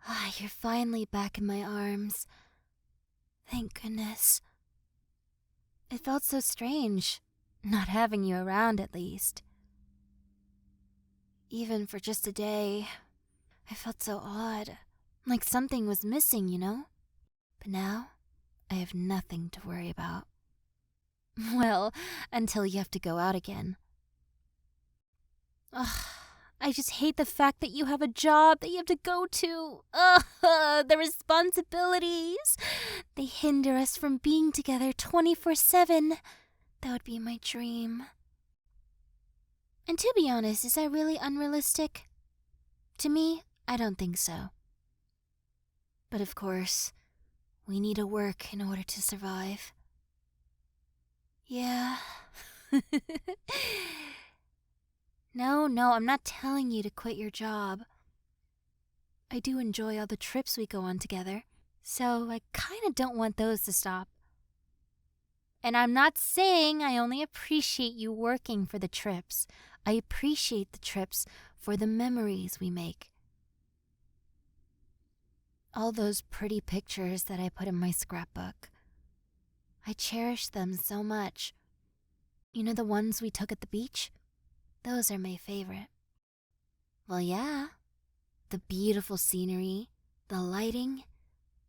Ah, you're finally back in my arms. Thank goodness. It felt so strange, not having you around at least. Even for just a day, I felt so odd, like something was missing, you know? But now, I have nothing to worry about. Well, until you have to go out again. Ugh, I just hate the fact that you have a job that you have to go to. Ugh, the responsibilities. They hinder us from being together 24/7. That would be my dream. And to be honest, is that really unrealistic? To me, I don't think so. But of course, we need to work in order to survive. Yeah. No, I'm not telling you to quit your job. I do enjoy all the trips we go on together, so I kinda don't want those to stop. And I'm not saying I only appreciate you working for the trips. I appreciate the trips for the memories we make. All those pretty pictures that I put in my scrapbook. I cherish them so much. You know the ones we took at the beach? Those are my favorite. Well, yeah. The beautiful scenery, the lighting,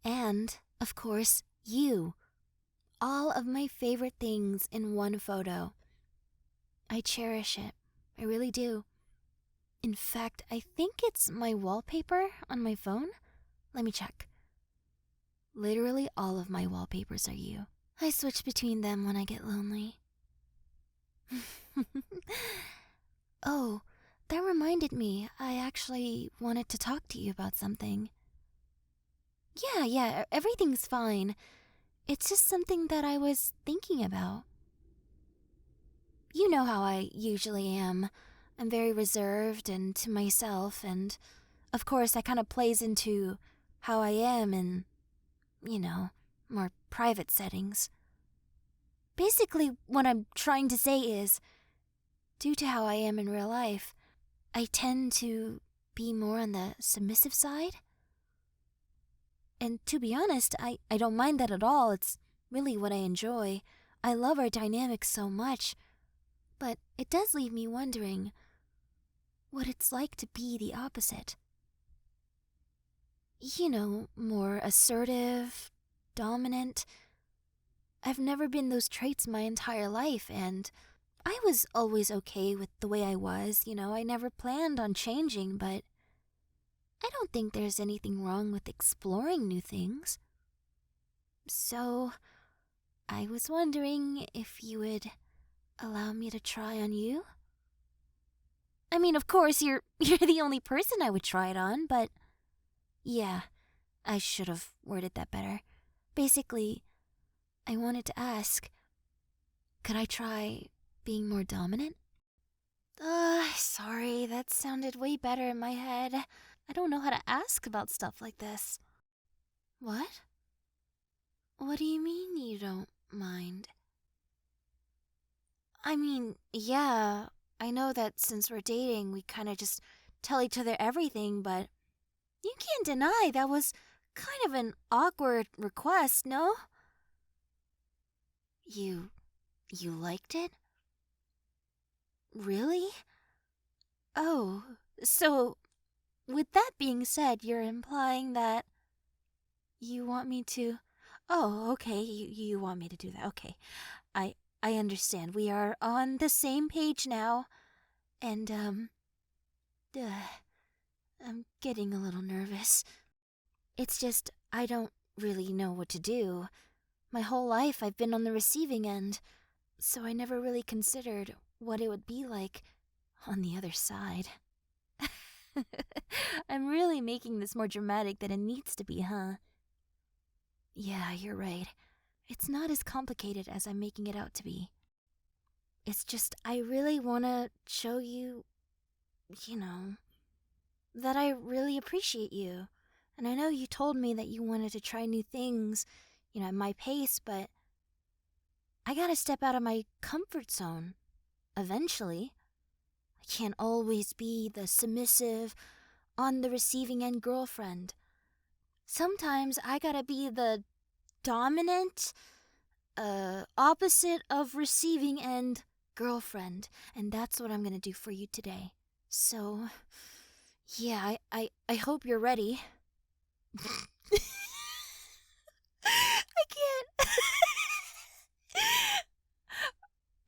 and, of course, you. All of my favorite things in one photo. I cherish it. I really do. In fact, I think it's my wallpaper on my phone. Let me check. Literally all of my wallpapers are you. I switch between them when I get lonely. Oh, that reminded me. I actually wanted to talk to you about something. Yeah, everything's fine. It's just something that I was thinking about. You know how I usually am. I'm very reserved and to myself, and of course that kind of plays into how I am in, more private settings. Basically, what I'm trying to say is, due to how I am in real life, I tend to be more on the submissive side. And to be honest, I don't mind that at all. It's really what I enjoy. I love our dynamics so much. But it does leave me wondering what it's like to be the opposite. You know, more assertive, dominant. I've never been those traits my entire life, and I was always okay with the way I was. I never planned on changing, but I don't think there's anything wrong with exploring new things. So, I was wondering if you would allow me to try on you? I mean, of course, you're the only person I would try it on, but yeah, I should have worded that better. Basically, I wanted to ask, could I try being more dominant? Sorry, that sounded way better in my head. I don't know how to ask about stuff like this. What? What do you mean you don't mind? I mean, yeah, I know that since we're dating, we kind of just tell each other everything, but you can't deny that was kind of an awkward request, no? You liked it? Really? Oh, so with that being said, you're implying that you want me to... Oh, okay, you want me to do that. Okay, I understand. We are on the same page now. And, I'm getting a little nervous. It's just, I don't really know what to do. My whole life I've been on the receiving end, so I never really considered what it would be like on the other side. I'm really making this more dramatic than it needs to be, huh? Yeah, you're right. It's not as complicated as I'm making it out to be. It's just, I really want to show you, that I really appreciate you. And I know you told me that you wanted to try new things, at my pace, but I gotta step out of my comfort zone. Eventually. I can't always be the submissive, on the receiving end girlfriend. Sometimes I gotta be the dominant, opposite of receiving end girlfriend, and that's what I'm gonna do for you today. So, yeah, I hope you're ready. I can't.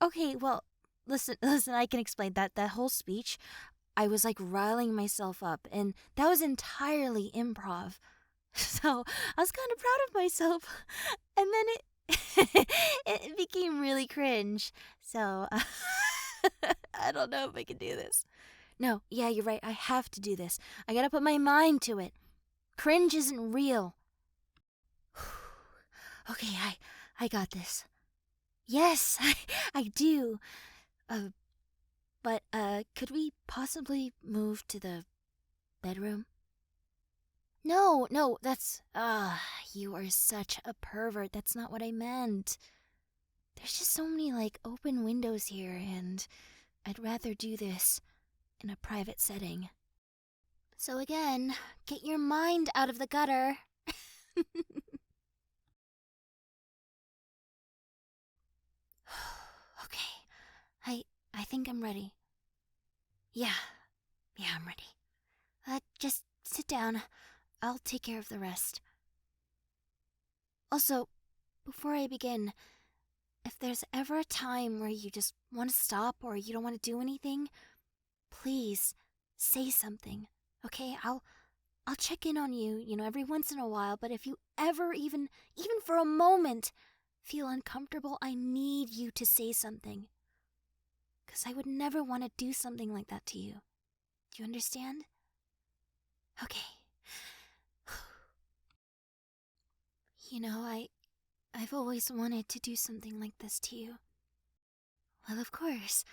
Okay, well, listen, I can explain that whole speech. I was like riling myself up, and that was entirely improv. So I was kind of proud of myself, and then it became really cringe. So I don't know if I can do this. No, yeah, you're right. I have to do this. I gotta put my mind to it. Cringe isn't real. Okay, I got this. Yes, I do. But could we possibly move to the bedroom? No, that's you are such a pervert. That's not what I meant. There's just so many like open windows here, and I'd rather do this in a private setting. So again, get your mind out of the gutter. Okay. I think I'm ready. Yeah, I'm ready. Just sit down. I'll take care of the rest. Also, before I begin, if there's ever a time where you just want to stop or you don't want to do anything, please say something. Okay? I'll check in on you, every once in a while, but if you ever even for a moment feel uncomfortable, I need you to say something. 'Cause I would never want to do something like that to you. Do you understand? Okay. I've always wanted to do something like this to you. Well, of course.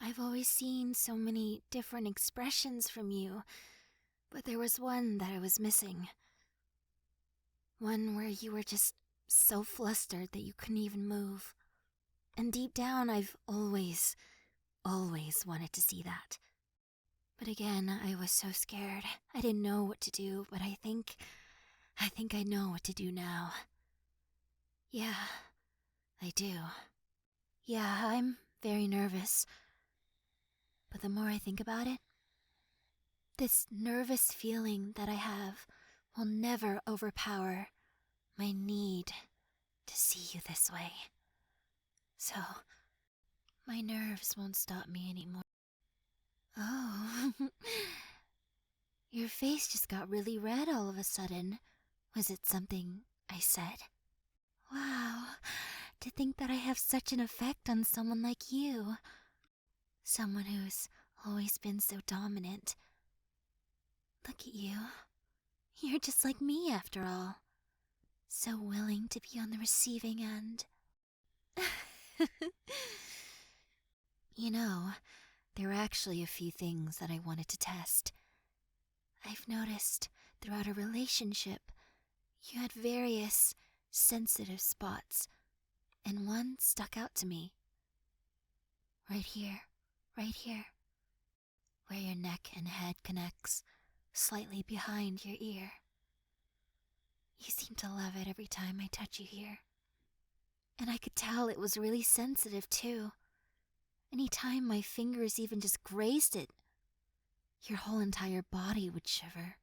I've always seen so many different expressions from you, but there was one that I was missing. One where you were just so flustered that you couldn't even move. And deep down, I've always wanted to see that. But again, I was so scared. I didn't know what to do, but I think I know what to do now. Yeah, I do. Yeah, I'm very nervous. But the more I think about it, this nervous feeling that I have will never overpower my need to see you this way. So, my nerves won't stop me anymore. Oh, your face just got really red all of a sudden. Was it something I said? Wow, to think that I have such an effect on someone like you. Someone who's always been so dominant. Look at you. You're just like me after all. So willing to be on the receiving end. There were actually a few things that I wanted to test. I've noticed throughout our relationship, you had various sensitive spots, and one stuck out to me. Right here, where your neck and head connects, slightly behind your ear. You seem to love it every time I touch you here. And I could tell it was really sensitive too. Any time my fingers even just grazed it, your whole entire body would shiver.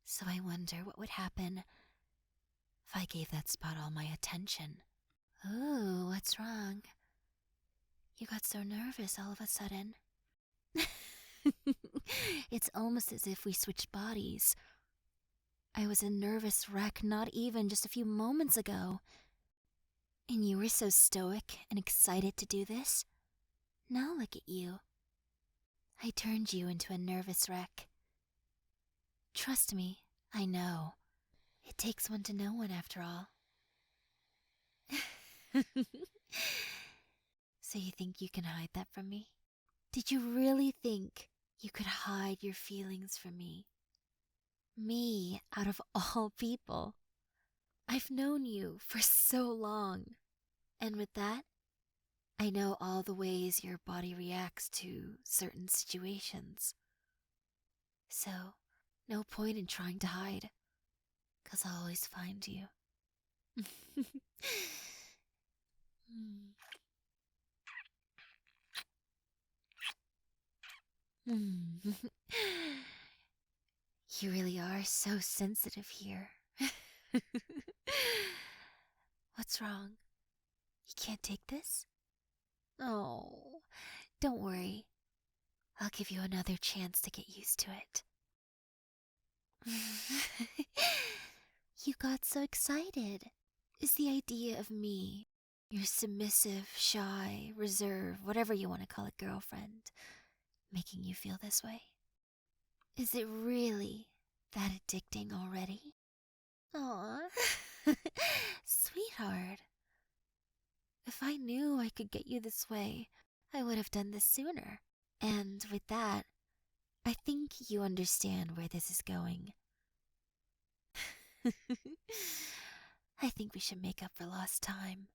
So I wonder what would happen if I gave that spot all my attention. Ooh, what's wrong? You got so nervous all of a sudden. It's almost as if we switched bodies. I was a nervous wreck not even just a few moments ago. And you were so stoic and excited to do this. Now look at you. I turned you into a nervous wreck. Trust me, I know. It takes one to know one after all. So you think you can hide that from me? Did you really think you could hide your feelings from me? Me, out of all people. I've known you for so long. And with that, I know all the ways your body reacts to certain situations. So, no point in trying to hide. 'cause I'll always find you. You really are so sensitive here. What's wrong? You can't take this? Oh, don't worry. I'll give you another chance to get used to it. You got so excited. Is the idea of me, your submissive, shy, reserved, whatever you want to call it, girlfriend, making you feel this way? Is it really that addicting already? Aw, sweetheart. If I knew I could get you this way, I would have done this sooner. And with that, I think you understand where this is going. I think we should make up for lost time.